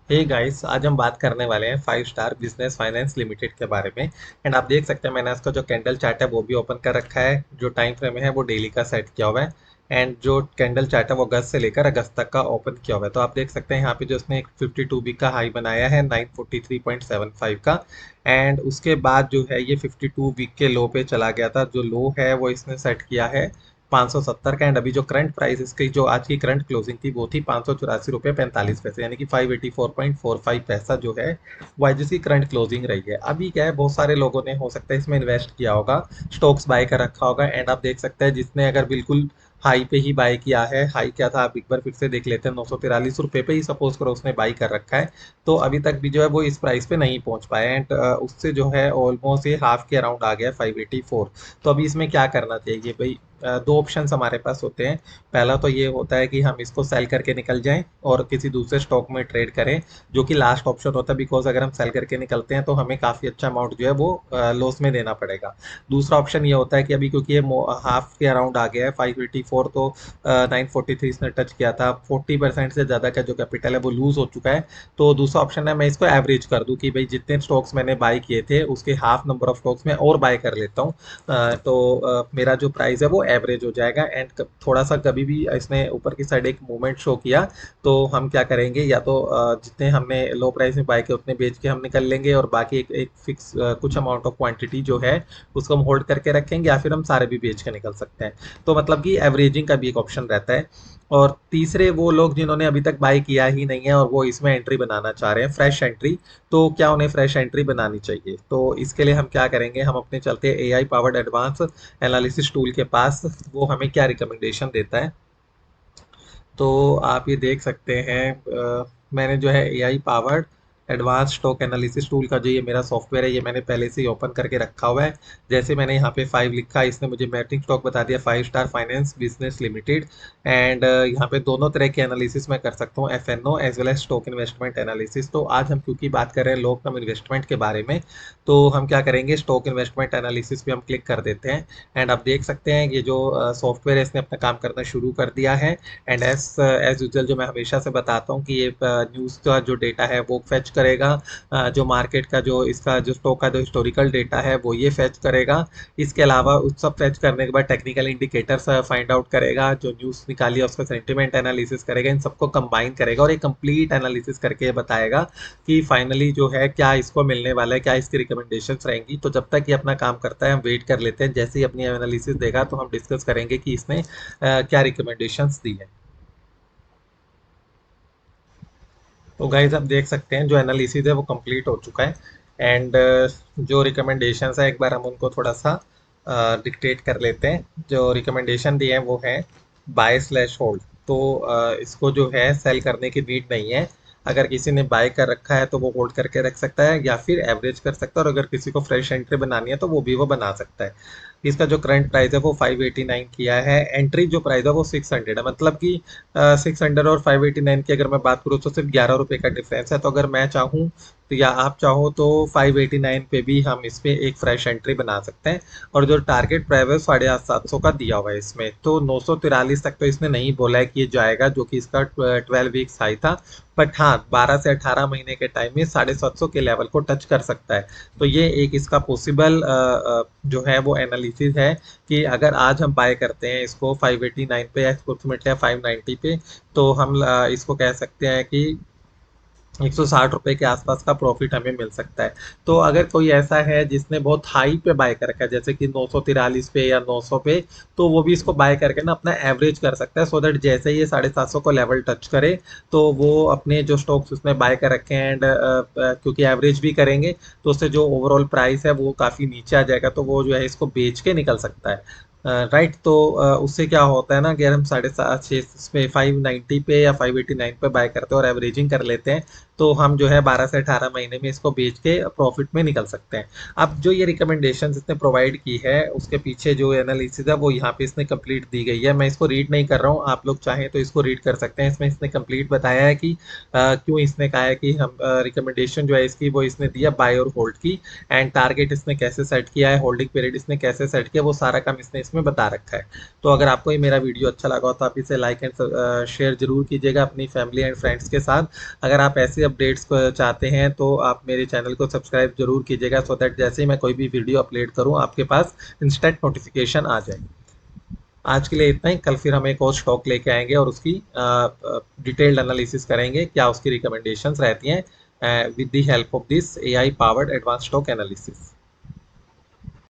Hey guys, आज हम बात करने वाले हैं 5 स्टार बिजनेस फाइनेंस लिमिटेड के बारे में। एंड आप देख सकते हैं मैंने इसका जो कैंडल चार्ट है वो भी ओपन कर रखा है। जो टाइम फ्रेम है वो डेली का सेट किया हुआ है। एंड जो कैंडल चार्ट है वो अगस्त से लेकर अगस्त तक का ओपन किया हुआ है। तो आप देख सकते हैं यहाँ पे जो इसने एक 52 वीक का हाई बनाया है 943.75 का। एंड उसके बाद जो है ये 52 वीक के लो पे चला गया था। जो लो है वो इसने सेट किया है 570 का। एंड अभी जो करंट प्राइस इसकी जो आज की करंट क्लोजिंग थी वो थी 584 रुपये 45 पैसे, यानी कि 584.45 पैसा जो है वो आज इसकी करंट क्लोजिंग रही है। अभी क्या है, बहुत सारे लोगों ने हो सकता है इसमें इन्वेस्ट किया होगा, स्टॉक्स बाय कर रखा होगा। एंड आप देख सकते हैं जिसने अगर बिल्कुल हाई पे ही बाय किया है, हाई क्या था आप एक बार फिर से देख लेते हैं, 943 रुपये पे ही सपोज करो उसने बाई कर रखा है। तो अभी तक भी जो है वो इस प्राइस पे नहीं पहुंच पाया। एंड उससे जो है ऑलमोस्ट ये हाफ के अराउंड आ गया 584। तो अभी इसमें क्या करना चाहिए भाई? दो ऑप्शंस हमारे पास होते हैं। पहला तो ये होता है कि हम इसको सेल करके निकल जाएं और किसी दूसरे स्टॉक में ट्रेड करें, जो कि लास्ट ऑप्शन होता है। बिकॉज अगर हम सेल करके निकलते हैं तो हमें काफ़ी अच्छा अमाउंट जो है वो लॉस में देना पड़ेगा। दूसरा ऑप्शन ये होता है कि अभी क्योंकि ये हाफ के अराउंड आ गया है 584, तो 943 इसने टच किया था, 40% से ज़्यादा का जो कैपिटल है वो लूज हो चुका है। तो दूसरा ऑप्शन है मैं इसको एवरेज कर दूं कि भाई जितने स्टॉक्स मैंने बाय किए थे उसके हाफ नंबर ऑफ स्टॉक्स में और बाय कर लेता हूँ। मेरा जो प्राइस है वो एवरेज हो जाएगा। एंड थोड़ा सा कभी भी इसने ऊपर की साइड एक मूवमेंट शो किया तो हम क्या करेंगे, या तो जितने हमने लो प्राइस में बाय किए उतने बेच के हम निकल लेंगे और बाकी एक फिक्स कुछ अमाउंट ऑफ क्वांटिटी जो है उसको हम होल्ड करके रखेंगे, या फिर हम सारे भी बेच के निकल सकते हैं। तो मतलब कि एवरेजिंग का भी एक ऑप्शन रहता है। और तीसरे वो लोग जिन्होंने अभी तक बाय किया ही नहीं है और वो इसमें एंट्री बनाना चाह रहे हैं, फ्रेश एंट्री। तो क्या उन्हें फ्रेश एंट्री बनानी चाहिए? तो इसके लिए हम क्या करेंगे, हम अपने चलते AI powered advance analysis tool के पास। वो हमें क्या रिकमेंडेशन देता है, तो आप ये देख सकते हैं। मैंने जो है AI powered advance stock analysis tool का जो ये मेरा सॉफ्टवेयर है, ये मैंने पहले से ही ओपन करके रखा हुआ है। जैसे मैंने यहाँ पे 5 लिखा, इसने मुझे मैटिंग स्टॉक बता दिया 5 star finance business limited. And यहाँ पे दोनों तरह के एनालिसिस मैं कर सकता हूँ, FnO as well as stock investment analysis. तो आज हम क्योंकि बात कर रहे हैं लॉन्ग टर्म इन्वेस्टमेंट के बारे में, तो हम क्या करेंगे, स्टॉक इन्वेस्टमेंट एनालिसिस पे हम क्लिक कर देते हैं। एंड आप देख सकते हैं ये जो सॉफ्टवेयर है इसने अपना काम करना शुरू कर दिया है। एंड एज यूजल जो मैं हमेशा से बताता हूँ कि ये न्यूज़ का जो डेटा है वो फेच करेगा। जो मार्केट का जो इसका जो स्टॉक का जो हिस्टोरिकल डेटा है वो ये फेच करेगा। इसके अलावा उस सब फेच करने के बाद टेक्निकल इंडिकेटर्स फाइंड आउट करेगा, जो न्यूज़ निकाली है उसका सेंटिमेंट एनालिसिस करेगा, इन सबको कंबाइन करेगा और एक कंप्लीट एनालिसिस करके बताएगा कि फाइनली जो है क्या इसको मिलने वाला है, क्या इसकी रिकमेंडेशंस रहेंगी। तो जब तक ये अपना काम करता है हम वेट कर लेते हैं, जैसे ही अपनी एनालिसिस देगा तो हम डिस्कस करेंगे कि इसने क्या रिकमेंडेशंस दी है। तो गाइज आप देख सकते हैं जो एनालिसिस है वो कंप्लीट हो चुका है। एंड जो रिकमेंडेशंस है एक बार हम उनको थोड़ा सा डिक्टेट कर लेते हैं। जो रिकमेंडेशन दिए हैं वो है बाय स्लैश होल्ड। तो इसको जो है सेल करने की नीड नहीं है। अगर किसी ने बाय कर रखा है तो वो होल्ड करके रख सकता है या फिर एवरेज कर सकता है, और अगर किसी को फ्रेश एंट्री बनानी है तो वो भी वो बना सकता है। इसका जो करंट प्राइस है वो 589 किया है। एंट्री जो प्राइस है वो 600 है, मतलब कि 600 और 589 की अगर मैं बात करूँ तो सिर्फ 11 रुपये का डिफरेंस है। तो अगर मैं चाहूँ तो या आप चाहो तो 589 पे भी हम इस पे एक फ्रेश एंट्री बना सकते हैं। और जो टारगेट प्राइस है 850 का दिया हुआ है इसमें, तो 943 तक तो इसने नहीं बोला है कि ये जाएगा, जो कि इसका 12 वीक्स हाई था। बट हाँ, 12 से 18 महीने के टाइम में 750 के लेवल को टच कर सकता है। तो ये एक इसका पॉसिबल जो है वो एनालिसिस है कि अगर आज हम बाय करते हैं इसको 589 पे या अप्रोक्सीमेटली 590 पे, तो हम इसको कह सकते हैं कि 160 रुपए के आसपास का प्रॉफिट हमें मिल सकता है। तो अगर कोई ऐसा है जिसने बहुत हाई पे बाय कर रखा है, जैसे कि 943 पे या 900 पे, तो वो भी इसको बाय करके ना अपना एवरेज कर सकता है, सो दैट जैसे ही ये 750 को लेवल टच करे तो वो अपने जो स्टॉक्स उसने बाय कर रखे हैं, एंड क्योंकि एवरेज भी करेंगे तो उससे जो ओवरऑल प्राइस है वो काफ़ी नीचे आ जाएगा, तो वो जो है इसको बेच के निकल सकता है। राइट। तो उससे क्या होता है ना, अगर हम 750 पे 590 पे या 589 पे बाय करते हैं और एवरेजिंग कर लेते हैं, तो हम जो है 12 से 18 महीने में इसको बेच के प्रॉफिट में निकल सकते हैं। अब जो ये रिकमेंडेशन इसने प्रोवाइड की है उसके पीछे जो एनालिसिस है वो यहाँ पे इसने कंप्लीट दी गई है। मैं इसको रीड नहीं कर रहा हूँ, आप लोग चाहें तो इसको रीड कर सकते हैं। इसमें इसने कंप्लीट बताया है कि क्यों इसने कहा है कि हम रिकमेंडेशन जो है इसकी वो इसने दिया बाय और होल्ड की। एंड टारगेट इसने कैसे सेट किया है, होल्डिंग पीरियड इसने कैसे सेट किया, वो सारा काम इसने इसमें बता रखा है। तो अगर आपको ये मेरा वीडियो अच्छा लगा हो तो आप इसे लाइक एंड शेयर जरूर कीजिएगा अपनी फैमिली एंड फ्रेंड्स के साथ। अगर आप ऐसे अपडेट्स को चाहते हैं तो आप मेरे चैनल को सब्सक्राइब जरूर कीजिएगा, सो दैट जैसे ही मैं कोई भी वीडियो अपलोड करूं आपके पास इंस्टेंट नोटिफिकेशन आ जाए। आज के लिए इतना ही। कल फिर हम एक और स्टॉक लेके आएंगे और उसकी डिटेल्ड एनालिसिस करेंगे, क्या उसकी रिकमेंडेशंस रहती हैं with the help of this AI powered advance stock analysis.